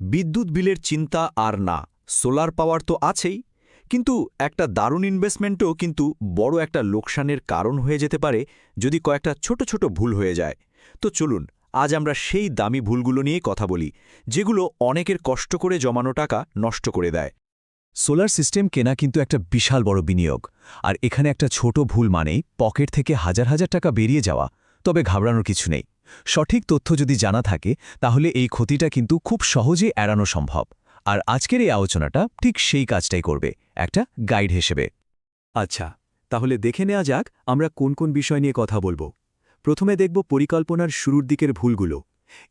বিদ্যুৎ বিলের চিন্তা আর না, সোলার পাওয়ার তো আছেই, কিন্তু একটা দারুণ ইনভেস্টমেন্টও কিন্তু বড় একটা লোকসানের কারণ হয়ে যেতে পারে যদি কয়েকটা ছোট ছোট ভুল হয়ে যায়। তো চলুন আজ আমরা সেই দামি ভুলগুলো নিয়ে কথা বলি, যেগুলো অনেকের কষ্ট করে জমানো টাকা নষ্ট করে দেয়। সোলার সিস্টেম কেনা কিন্তু একটা বিশাল বড় বিনিয়োগ, আর এখানে একটা ছোট ভুল মানেই পকেট থেকে হাজার হাজার টাকা বেরিয়ে যাওয়া। তবে ঘাবড়ানোর কিছু নেই, সঠিক তথ্য যদি জানা থাকে তাহলে এই ক্ষতিটা কিন্তু খুব সহজেই এড়ানো সম্ভব। আর আজকের এই আলোচনাটা ঠিক সেই কাজটাই করবে, একটা গাইড হিসেবে। আচ্ছা, তাহলে দেখে নেওয়া যাক আমরা কোন কোন বিষয় নিয়ে কথা বলবো। প্রথমে দেখব পরিকল্পনার শুরুর দিকের ভুলগুলো,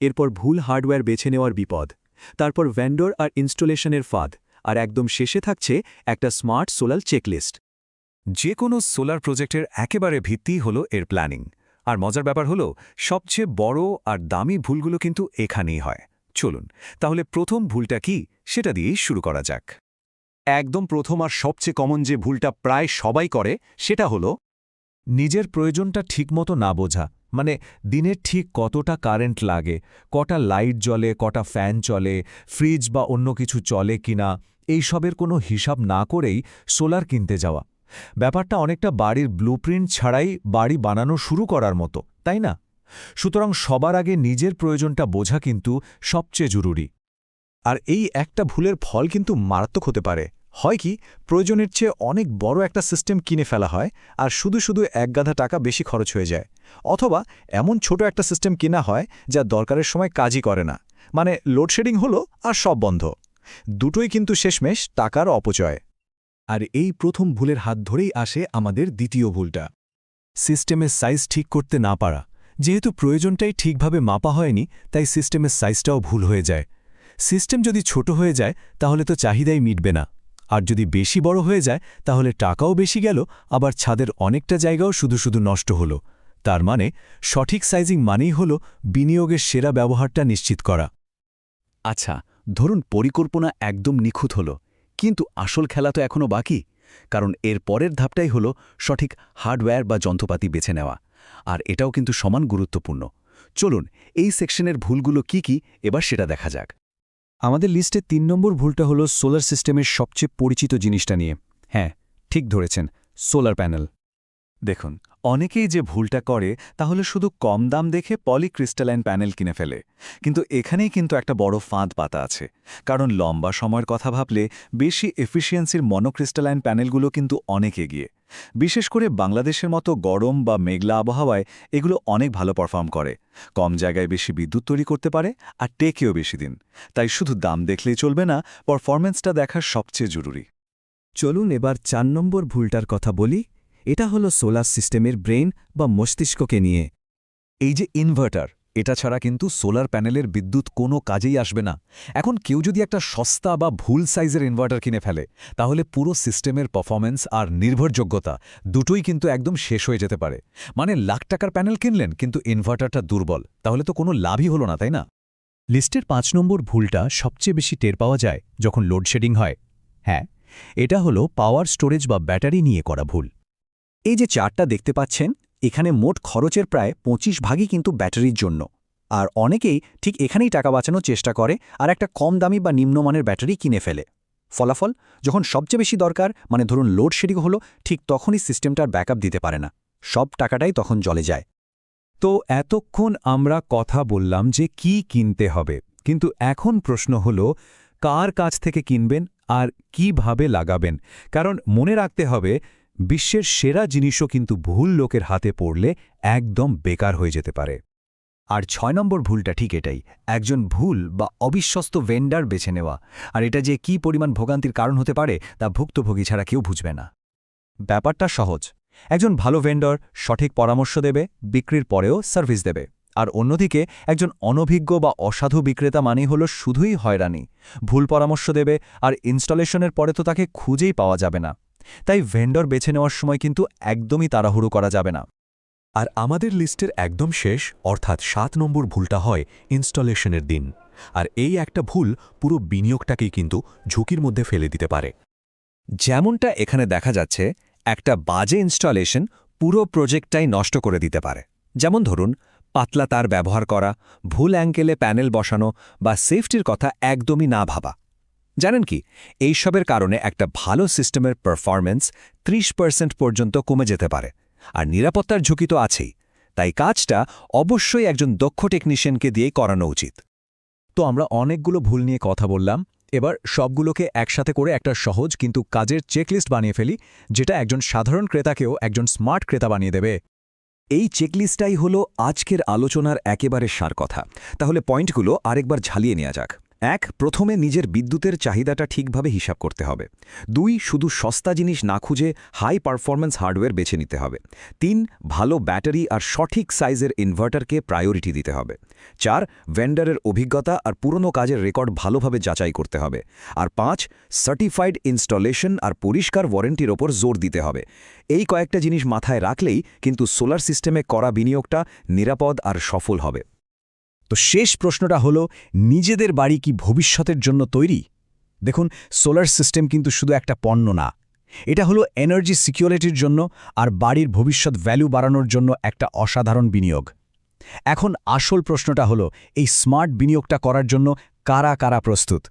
এরপর ভুল হার্ডওয়্যার বেছে নেওয়ার বিপদ, তারপর ভেন্ডর আর ইনস্টলেশনের ফাঁদ, আর একদম শেষে থাকছে একটা স্মার্ট সোলার চেকলিস্ট। যে কোনো সোলার প্রজেক্টের একেবারে ভিত্তি হলো এর প্ল্যানিং। আর মজার ব্যাপার হলো সবচেয়ে বড় আর দামি ভুলগুলো কিন্তু এখানেই হয়। চলুন তাহলে প্রথম ভুলটা কি সেটা দিয়েই শুরু করা যাক। একদম প্রথম আর সবচেয়ে কমন যে ভুলটা প্রায় সবাই করে সেটা হলো নিজের প্রয়োজনটা ঠিকমতো না বোঝা। মানে দিনের ঠিক কতটা কারেন্ট লাগে, কটা লাইট জ্বলে, কটা ফ্যান চলে, ফ্রিজ বা অন্য কিছু চলে কিনা, এইসবের কোনো হিসাব না করেই সোলার কিনতে যাওয়া। ব্যাপারটা অনেকটা বাড়ির ব্লুপ্রিন্ট ছাড়াই বাড়ি বানানো শুরু করার মতো, তাই না? সুতরাং সবার আগে নিজের প্রয়োজনটা বোঝা কিন্তু সবচেয়ে জরুরি। আর এই একটা ভুলের ফল কিন্তু মারাত্মক হতে পারে। হয় কি, প্রয়োজনের চেয়ে অনেক বড় একটা সিস্টেম কিনে ফেলা হয় আর শুধু শুধু একগাধা টাকা বেশি খরচ হয়ে যায়। অথবা এমন ছোট একটা সিস্টেম কেনা হয় যা দরকারের সময় কাজই করে না, মানে লোডশেডিং হলো আর সব বন্ধ। দুটোই কিন্তু শেষমেশ টাকার অপচয়। আর এই প্রথম ভুলের হাত ধরেই আসে আমাদের দ্বিতীয় ভুলটা, সিস্টেমের সাইজ ঠিক করতে না পারা। যেহেতু প্রয়োজনটাই ঠিকভাবে মাপা হয়নি, তাই সিস্টেমের সাইজটাও ভুল হয়ে যায়। সিস্টেম যদি ছোট হয়ে যায় তাহলে তো চাহিদাই মিটবে না, আর যদি বেশি বড় হয়ে যায় তাহলে টাকাও বেশি গেল, আবার ছাদের অনেকটা জায়গাও শুধু শুধু নষ্ট হলো। তার মানে সঠিক সাইজিং মানেই হল বিনিয়োগের সেরা ব্যবহারটা নিশ্চিত করা। আচ্ছা, ধরুন পরিকল্পনা একদম নিখুঁত হলো, কিন্তু আসল খেলা তো এখনও বাকি। কারণ এর পরের ধাপটাই হলো সঠিক হার্ডওয়্যার বা যন্ত্রপাতি বেছে নেওয়া, আর এটাও কিন্তু সমান গুরুত্বপূর্ণ। চলুন এই সেকশনের ভুলগুলো কি কি এবার সেটা দেখা যাক। আমাদের লিস্টে ৩ নম্বর ভুলটা হলো সোলার সিস্টেমের সবচেয়ে পরিচিত জিনিসটা নিয়ে। হ্যাঁ, ঠিক ধরেছেন, সোলার প্যানেল। দেখুন, অনেকেই যে ভুলটা করে তাহলে শুধু কম দাম দেখে পলিক্রিস্টালাইন প্যানেল কিনে ফেলে। কিন্তু এখানেই কিন্তু একটা বড় ফাঁদ পাতা আছে। কারণ লম্বা সময়ের কথা ভাবলে বেশি এফিসিয়েন্সির মনোক্রিস্টালাইন প্যানেলগুলো কিন্তু অনেক এগিয়ে। বিশেষ করে বাংলাদেশের মতো গরম বা মেঘলা আবহাওয়ায় এগুলো অনেক ভালো পারফর্ম করে, কম জায়গায় বেশি বিদ্যুৎ তৈরি করতে পারে, আর টেকেও বেশি দিন। তাই শুধু দাম দেখলেই চলবে না, পারফরম্যান্সটা দেখা সবচেয়ে জরুরি। চলুন এবার ৪ নম্বর ভুলটার কথা বলি। এটা হলো সোলার সিস্টেমের ব্রেইন বা মস্তিষ্ককে নিয়ে। এই যে ইনভার্টার, এটা ছাড়া কিন্তু সোলার প্যানেলের বিদ্যুৎ কোনো কাজেই আসবে না। এখন কেউ যদি একটা সস্তা বা ভুল সাইজের ইনভার্টার কিনে ফেলে, তাহলে পুরো সিস্টেমের পারফরম্যান্স আর নির্ভরযোগ্যতা দুটোই কিন্তু একদম শেষ হয়ে যেতে পারে। মানে লাখ টাকার প্যানেল কিনলেন কিন্তু ইনভার্টারটা দুর্বল, তাহলে তো কোনো লাভই হলো না, তাই না? লিস্টের ৫ নম্বর ভুলটা সবচেয়ে বেশি টের পাওয়া যায় যখন লোডশেডিং হয়। হ্যাঁ, এটা হলো পাওয়ার স্টোরেজ বা ব্যাটারি নিয়ে করা ভুল। এই যে চার্টটা দেখতে পাচ্ছেন, এখানে মোট খরচের প্রায় ২৫ ভাগই কিন্তু ব্যাটারির জন্য। আর অনেকেই ঠিক এখানেই টাকা বাঁচানোর চেষ্টা করে আর একটা কম দামি বা নিম্নমানের ব্যাটারি কিনে ফেলে। ফলাফল, যখন সবচেয়ে বেশি দরকার, মানে ধরুন লোডশেডিং হলো, ঠিক তখনই সিস্টেমটার ব্যাকআপ দিতে পারে না। সব টাকাটাই তখন জলে যায়। তো এতক্ষণ আমরা কথা বললাম যে কি কিনতে হবে, কিন্তু এখন প্রশ্ন হলো কার কাছ থেকে কিনবেন আর কিভাবে লাগাবেন। কারণ মনে রাখতে হবে, বিশ্বের সেরা জিনিসও কিন্তু ভুল লোকের হাতে পড়লে একদম বেকার হয়ে যেতে পারে। আর ৬ নম্বর ভুলটা ঠিক এটাই, একজন ভুল বা অবিশ্বস্ত ভেন্ডার বেছে নেওয়া। আর এটা যে কী পরিমাণ ভোগান্তির কারণ হতে পারে তা ভুক্তভোগী ছাড়া কেউ বুঝবে না। ব্যাপারটা সহজ, একজন ভালো ভেন্ডর সঠিক পরামর্শ দেবে, বিক্রির পরেও সার্ভিস দেবে। আর অন্যদিকে একজন অনভিজ্ঞ বা অসাধু বিক্রেতা মানেই হলো শুধুই হয়রানি, ভুল পরামর্শ দেবে, আর ইনস্টলেশনের পরে তো তাকে খুঁজেই পাওয়া যাবে না। তাই ভেন্ডর বেছে নেওয়ার সময় কিন্তু একদমই তাড়াহুড়ো করা যাবে না। আর আমাদের লিস্টের একদম শেষ, অর্থাৎ ৭ নম্বর ভুলটা হয় ইনস্টলেশনের দিন। আর এই একটা ভুল পুরো বিনিয়োগটাকেই কিন্তু ঝুঁকির মধ্যে ফেলে দিতে পারে। যেমনটা এখানে দেখা যাচ্ছে, একটা বাজে ইনস্টলেশন পুরো প্রজেক্টটাই নষ্ট করে দিতে পারে। যেমন ধরুন, পাতলা তার ব্যবহার করা, ভুল অ্যাঙ্গেলে প্যানেল বসানো বা সেফটির কথা একদমই না ভাবা। জানেন কি, এইসবের কারণে একটা ভালো সিস্টেমের পারফরম্যান্স 30% পর্যন্ত কমে যেতে পারে, আর নিরাপত্তার ঝুঁকি তো আছেই। তাই কাজটা অবশ্যই একজন দক্ষ টেকনিশিয়ানকে দিয়েই করানো উচিত। তো আমরা অনেকগুলো ভুল নিয়ে কথা বললাম, এবার সবগুলোকে একসাথে করে একটা সহজ কিন্তু কাজের চেকলিস্ট বানিয়ে ফেলি, যেটা একজন সাধারণ ক্রেতাকেও একজন স্মার্ট ক্রেতা বানিয়ে দেবে। এই চেকলিস্টটাই হলো আজকের আলোচনার একেবারে সার কথা। তাহলে পয়েন্টগুলো আরেকবার ঝালিয়ে নেওয়া যাক। 1. প্রথমে নিজের বিদ্যুতের চাহিদাটা ঠিকভাবে হিসাব করতে হবে। 2. শুধু সস্তা জিনিস না খুঁজে হাই পারফরম্যান্স হার্ডওয়্যার বেছে নিতে হবে। 3. ভালো ব্যাটারি আর সঠিক সাইজের ইনভার্টারকে প্রায়োরিটি দিতে হবে। 4. ভেন্ডারের অভিজ্ঞতা আর পুরনো কাজের রেকর্ড ভালোভাবে যাচাই করতে হবে। আর 5. সার্টিফাইড ইনস্টলেশন আর পরিষ্কার ওয়ারেন্টির ওপর জোর দিতে হবে। এই কয়েকটা জিনিস মাথায় রাখলেই কিন্তু সোলার সিস্টেমে করা বিনিয়োগটা নিরাপদ আর সফল হবে। তো শেষ প্রশ্নটা হলো, নিজেদের বাড়ি কি ভবিষ্যতের জন্য তৈরি? দেখুন, সোলার সিস্টেম কিন্তু শুধু একটা পণ্য না, এটা হলো এনার্জি সিকিউরিটির জন্য আর বাড়ির ভবিষ্যৎ ভ্যালু বাড়ানোর জন্য একটা অসাধারণ বিনিয়োগ। এখন আসল প্রশ্নটা হলো, এই স্মার্ট বিনিয়োগটা করার জন্য কারা কারা প্রস্তুত?